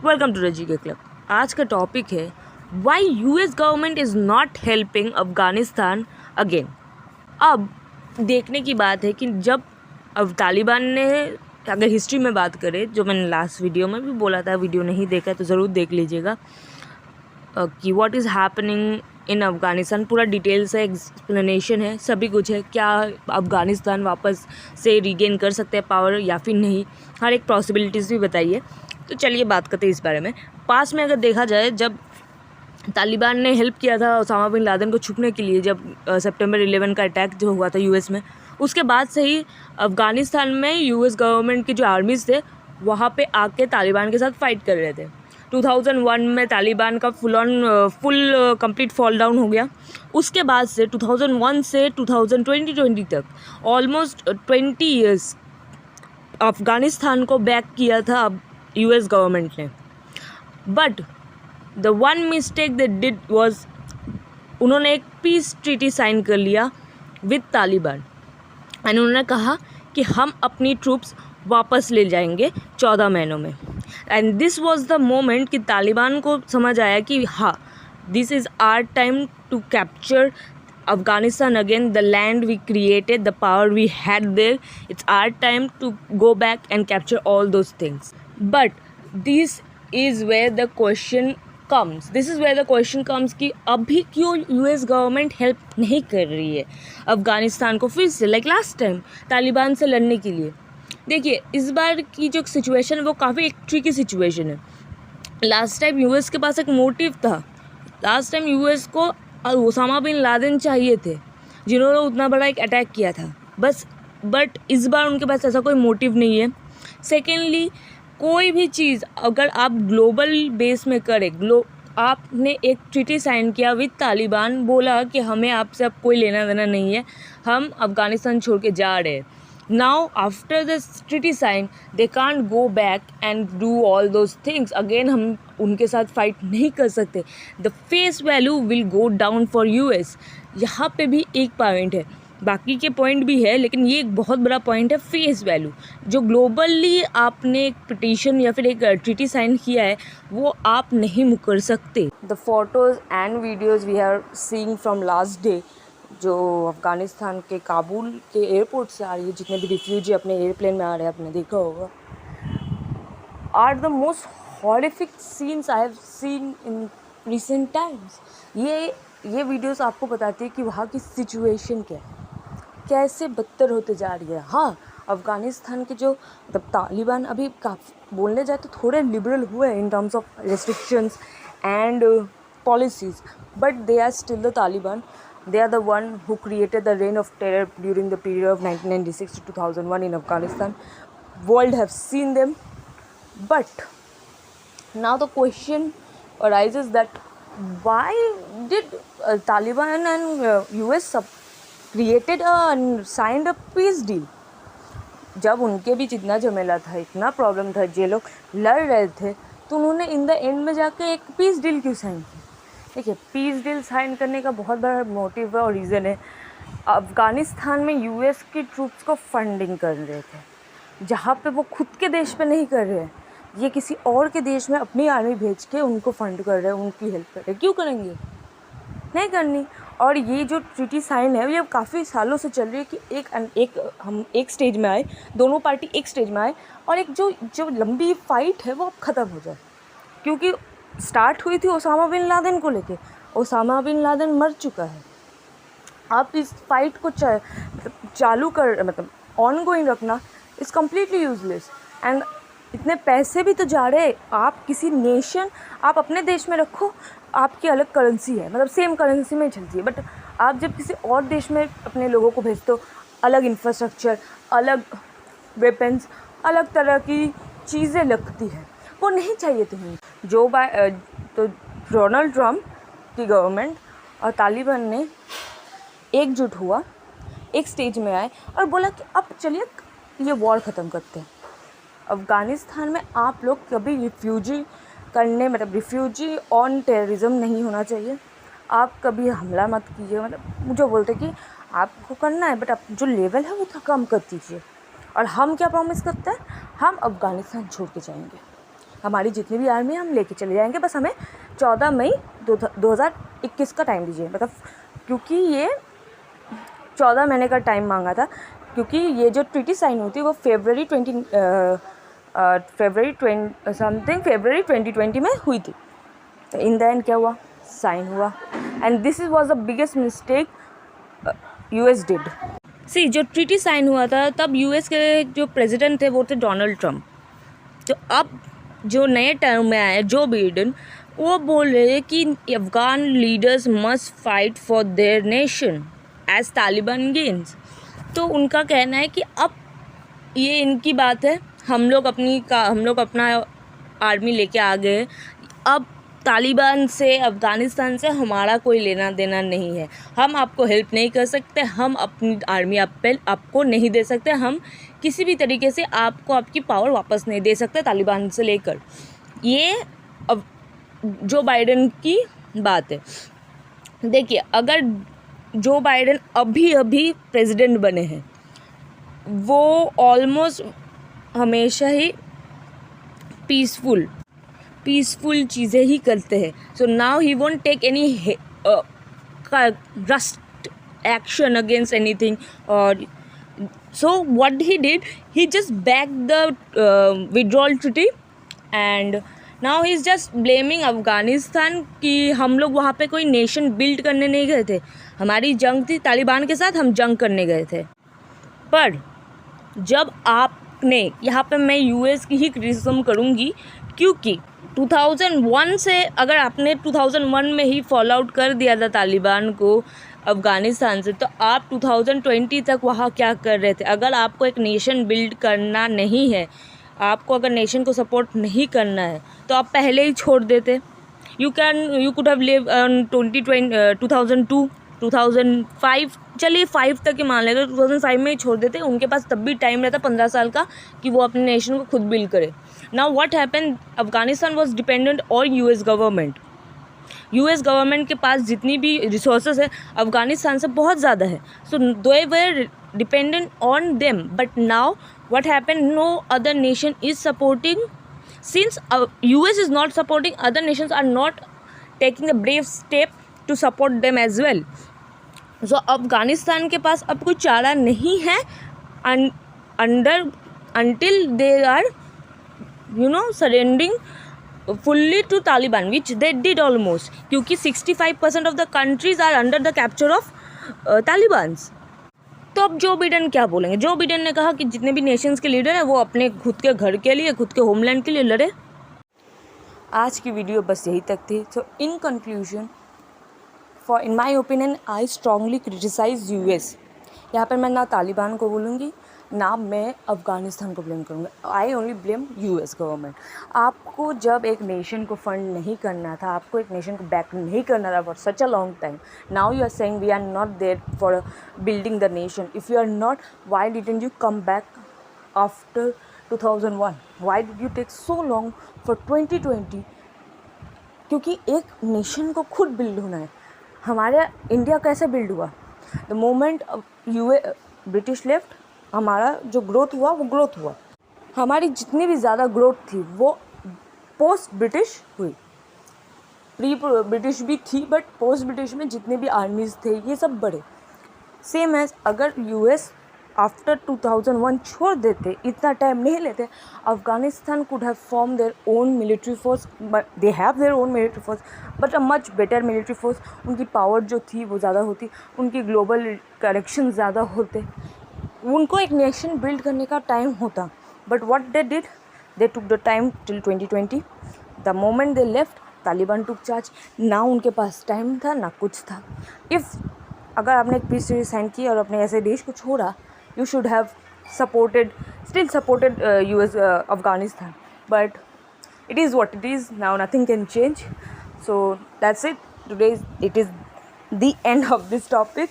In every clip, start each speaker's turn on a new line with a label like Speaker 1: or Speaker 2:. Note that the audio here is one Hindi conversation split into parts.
Speaker 1: वेलकम टू रजी के क्लब। आज का टॉपिक है why US government is not helping Afghanistan again. अब देखने की बात है कि जब अब तालिबान ने, अगर हिस्ट्री में बात करें, जो मैंने लास्ट वीडियो में भी बोला था, वीडियो नहीं देखा तो ज़रूर देख लीजिएगा कि what is happening in Afghanistan. पूरा डिटेल से एक्सप्लेनेशन है, सभी कुछ है, क्या अफ़गानिस्तान वापस से रीगेन कर सकते हैं पावर या फिर नहीं, हर एक पॉसिबिलिटीज़ भी बताइए। तो चलिए बात करते हैं इस बारे में। पास में अगर देखा जाए, जब तालिबान ने हेल्प किया था ओसामा बिन लादेन को छुपने के लिए, जब सितंबर 11 का अटैक जो हुआ था यूएस में, उसके बाद से ही अफ़गानिस्तान में यूएस गवर्नमेंट के जो आर्मीज़ थे वहाँ पे आके तालिबान के साथ फाइट कर रहे थे। 2001 में तालिबान का फुल कंप्लीट फॉल डाउन हो गया। उसके बाद से 2001 से 2020 तक ऑलमोस्ट 20 ईयर्स अफ़गानिस्तान को बैक किया था यूएस गवर्नमेंट ने। But the one mistake they did was, उन्होंने एक पीस ट्रीटी साइन कर लिया विद तालिबान एंड उन्होंने कहा कि हम अपनी ट्रूप्स वापस ले जाएंगे 14 महीनों में। And this was the moment कि तालिबान को समझ आया कि हाँ, this is our time to capture Afghanistan again, the land we created, the power we had there. It's our time to go back and capture all those things. But this is where the question comes. This is where the question comes कि अभी क्यों यूएस गवर्नमेंट हेल्प नहीं कर रही है अफ़गानिस्तान को फिर से, लाइक लास्ट टाइम तालिबान से लड़ने के लिए। देखिए, इस बार की जो सिचुएशन है वो काफ़ी एक ट्रिकी सिचुएशन है। लास्ट टाइम यूएस के पास एक मोटिव था। लास्ट टाइम यूएस को ओसामा बिन लादेन चाहिए थे, जिन्होंने उतना बड़ा एक अटैक किया था बस। बट इस बार उनके पास ऐसा कोई मोटिव नहीं है। सेकेंडली, कोई भी चीज़ अगर आप ग्लोबल बेस में करें, आपने एक ट्रीटी साइन किया विद तालिबान, बोला कि हमें आपसे अब कोई लेना देना नहीं है, हम अफ़गानिस्तान छोड़ के जा रहे हैं। Now after the treaty sign they can't go back and do all those things again। हम उनके साथ फाइट नहीं कर सकते। The face value will go down for US। यहाँ पे भी एक पॉइंट है, बाकी के पॉइंट भी है, लेकिन ये एक बहुत बड़ा पॉइंट है, फेस वैल्यू। जो ग्लोबली आपने एक पिटीशन या फिर एक ट्रीटी साइन किया है वो आप नहीं मुकर सकते। The photos and videos we are seeing from last day, जो अफ़गानिस्तान के काबुल के एयरपोर्ट से आ रही है, जितने भी रिफ्यूजी अपने एयरप्लेन में आ रहे हैं, आपने देखा होगा, are the most horrific scenes I have seen in recent times. ये वीडियोस आपको बताती है कि वहाँ की सिचुएशन क्या है, कैसे बदतर होते जा रही है। हाँ, अफ़गानिस्तान के जो तालिबान अभी काफ़ी बोलने जाए तो थोड़े लिबरल हुए in terms of restrictions and policies, but they are still the Taliban. They are the one who created the reign of terror during the period of 1996 to 2001 in Afghanistan. World have seen them. But now the question arises that why did Taliban and US created and signed a peace deal? जब उनके भी जितना झमेला था, इतना प्रॉब्लम था, ये लोग लड़ रहे थे, तो उन्होंने इन द एंड में जाके एक पीस डील क्यों साइन की? देखिए, पीस डील साइन करने का बहुत बड़ा मोटिव है और रीज़न है, अफ़गानिस्तान में यूएस की ट्रूप्स को फंडिंग कर रहे थे, जहाँ पे वो खुद के देश पे नहीं कर रहे हैं, ये किसी और के देश में अपनी आर्मी भेज के उनको फंड कर रहे हैं, उनकी हेल्प कर रहे हैं। क्यों करेंगे? नहीं करनी। और ये जो ट्रीटी साइन है ये काफ़ी सालों से चल रही है कि हम एक स्टेज में आए, दोनों पार्टी एक स्टेज में आए और एक जो लंबी फाइट है वो अब ख़त्म हो जाए। क्योंकि स्टार्ट हुई थी ओसामा बिन लादेन को लेके, ओसामा बिन लादेन मर चुका है। आप इस फाइट को चालू कर, मतलब ऑन गोइंग रखना इज़ कम्प्लीटली यूजलेस। एंड इतने पैसे भी तो जा रहे, आप किसी नेशन, आप अपने देश में रखो, आपकी अलग करेंसी है, मतलब सेम करेंसी में चलती है, बट आप जब किसी और देश में अपने लोगों को भेजते हो, अलग इंफ्रास्ट्रक्चर, अलग वेपन्स, अलग तरह की चीज़ें लगती है, वो नहीं चाहिए तुम्हें। तो डोनाल्ड ट्रम्प की गवर्नमेंट और तालिबान ने एकजुट हुआ, एक स्टेज में आए और बोला कि अब चलिए ये वॉर ख़त्म करते हैं। अफ़गानिस्तान में आप लोग कभी रिफ्यूजी ऑन टेररिज्म नहीं होना चाहिए। आप कभी हमला मत कीजिए, मतलब मुझे बोलते कि आपको करना है, बट आप जो लेवल है वो कम कर दीजिए। और हम क्या प्रॉमिस करते हैं? हम अफ़गानिस्तान छोड़ के जाएंगे। हमारी जितनी भी आर्मी है हम लेके चले जाएंगे, बस हमें 14 मई 2021 का टाइम दीजिए। मतलब क्योंकि ये 14 महीने का टाइम मांगा था, क्योंकि ये जो ट्रीटी साइन हुई थी वो फरवरी 2020 में हुई थी। तो इन द एंड क्या हुआ, साइन हुआ। And this is was the biggest mistake US did. See जो ट्रीटी साइन हुआ था तब यूएस के जो प्रेसिडेंट थे वो थे डोनाल्ड ट्रम्प। तो अब जो नए टर्म में आए जो बाइडेन, वो बोल रहे हैं कि Afghan leaders must fight for their nation as Taliban gains. तो उनका कहना है कि अब ये इनकी बात है, हम लोग अपना आर्मी लेके आ गए, अब तालिबान से अफ़गानिस्तान से हमारा कोई लेना देना नहीं है, हम आपको हेल्प नहीं कर सकते, हम अपनी आर्मी आपको नहीं दे सकते, हम किसी भी तरीके से आपको आपकी पावर वापस नहीं दे सकते तालिबान से लेकर। ये अब जो बाइडेन की बात है। देखिए, अगर जो बाइडेन अभी प्रेसिडेंट बने हैं वो ऑलमोस्ट हमेशा ही पीसफुल चीज़ें ही करते हैं। So now he won't take any rust action against anything. और so what he did, he just back the withdrawal treaty and now he is just blaming Afghanistan कि हम लोग वहाँ पे कोई नेशन बिल्ड करने नहीं गए थे, हमारी जंग थी तालिबान के साथ, हम जंग करने गए थे। पर जब आपने यहाँ पे मैं यूएस की ही क्रिटिसिज्म करूँगी, क्योंकि 2001 से अगर आपने 2001 में ही फॉल आउट कर दिया था तालिबान को अफ़गानिस्तान से, तो आप 2020 तक वहाँ क्या कर रहे थे? अगर आपको एक नेशन बिल्ड करना नहीं है, आपको अगर नेशन को सपोर्ट नहीं करना है, तो आप पहले ही छोड़ देते। यू कुड हैव लिव 2002 2005, चलिए 5 तक ही मान लेते, 2005 में ही छोड़ देते। उनके पास तब भी टाइम रहता 15 साल का कि वो अपने नेशन को खुद बिल्ड करे। Now what happened, Afghanistan was dependent on US government. US government के पास जितनी भी रिसोर्सेज है अफगानिस्तान से बहुत ज़्यादा है, so they were dependent on them. But now what happened, no other nation is supporting. Since US is not supporting, other nations are not taking the brave step to support them as well. So Afghanistan के पास अब कोई चारा नहीं है until they are surrendering fully to Taliban, which they did almost, क्योंकि 65% of the countries are under the capture of Talibans। तो अब जो बाइडेन क्या बोलेंगे? जो बाइडेन ने कहा कि जितने भी नेशंस के लीडर हैं वो अपने खुद के घर के लिए, खुद के होमलैंड के लिए लड़े। आज की वीडियो बस यही तक थी। So in conclusion, in my opinion, I strongly criticise US. यहाँ पर मैं ना तालिबान को बोलूँगी ना मैं अफ़गानिस्तान को ब्लेम करूँगी। I only blame US government. आपको जब एक नेशन को फंड नहीं करना था, आपको एक नेशन को बैक नहीं करना था for such a long time, now you are saying we are not there for building the nation. If you are not, why didn't you come back after 2001? Why did you take so long for 2020? क्योंकि एक नेशन को खुद बिल्ड होना है। हमारा इंडिया कैसे बिल्ड हुआ? द मोमेंट ब्रिटिश लेफ्ट, हमारा जो ग्रोथ हुआ वो ग्रोथ हुआ। हमारी जितनी भी ज़्यादा ग्रोथ थी वो पोस्ट ब्रिटिश हुई। प्री ब्रिटिश भी थी, बट पोस्ट ब्रिटिश में जितने भी आर्मीज़ थे ये सब बड़े। सेम एज अगर यूएस आफ्टर 2001 छोड़ देते, इतना टाइम नहीं लेते, Afghanistan could have form their own military force, but they have their own military force but a much better military force. उनकी पावर जो थी वो ज़्यादा होती, उनकी ग्लोबल कनेक्शन ज़्यादा होते, उनको एक नेशन बिल्ड करने का टाइम होता। But what they did, they took the time till 2020। The moment they left, Taliban took charge. ना उनके पास टाइम था ना कुछ था। अगर आपने एक पीस ट्रीटी साइन की और अपने ऐसे देश को छोड़ा, you should have still supported US Afghanistan, but it is what it is now. Nothing can change. So that's it. It is the end of this topic,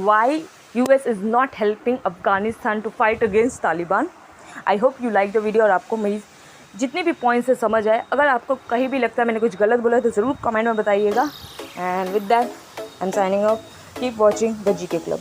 Speaker 1: why US is not helping Afghanistan to fight against Taliban. I hope you like the video और आपको मेरी जितने भी पॉइंट्स से समझ आए। अगर आपको कहीं भी लगता है मैंने कुछ गलत बोला तो ज़रूर कमेंट में बताइएगा। And with that I am signing off. Keep watching the GK Club.